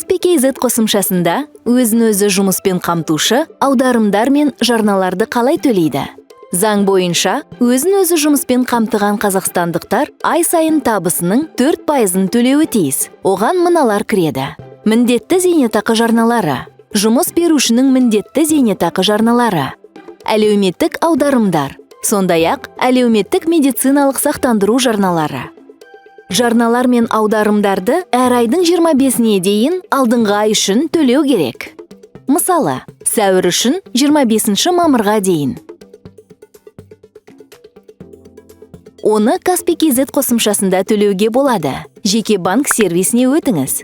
Kaspi.kz қосымшасында өзін-өзі жұмыспен қамтушы аударымдар мен жарналарды қалай төлейді? Заң бойынша, өзін-өзі жұмыспен қамтыған қазақстандықтар ай сайын табысының 4%-ын төлеуі тиіс. Оған мыналар кіреді: міндетті зейнетақы жарналары, жұмыс берушінің міндетті зейнетақы жарналары, әлеуметтік аударымдар, сондай-ақ әлеуметтік медициналық сақтандыру жарналары. Жарналар мен аударымдарды әр айдың 25-не дейін алдыңғы ай үшін төлеу керек. Мысалы, сәуір үшін 25 мамырға дейін. Оны Kaspi.kz қосымшасында төлеуге болады. Жеке банк сервисіне өтіңіз.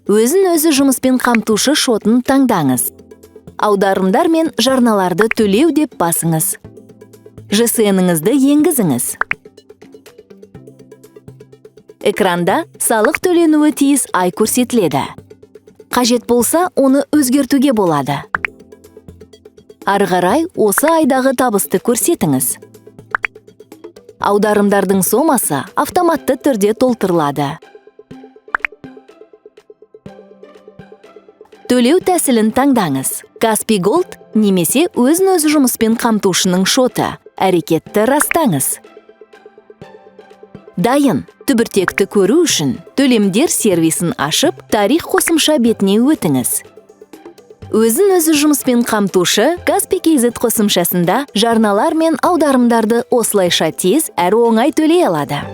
Өзін-өзі жұмыспен қамтушы шотын таңдаңыз. Аударымдар мен жарналарды төлеу деп басыңыз. ЖСН-іңізді енгізіңіз. Экранда салық төленуі тиіс ай көрсетіледі. Қажет болса, оны өзгертуге болады. Ары қарай осы айдағы табысты көрсетіңіз. Аударымдардың сомасы автоматты түрде толтырылады. Төлеу тәсілін таңдаңыз. Kaspi Gold немесе өзін-өзі жұмыспен қамтушының шоты. Әрекетті растаңыз. Дайын. Түбіртекті көру үшін төлемдер сервисін ашып, тарих қосымша бетіне өтіңіз. Өзін-өзі жұмыспен қамтушы Kaspi.kz қосымшасында жарналар мен аударымдарды осылайша тез әрі оңай төлей алады.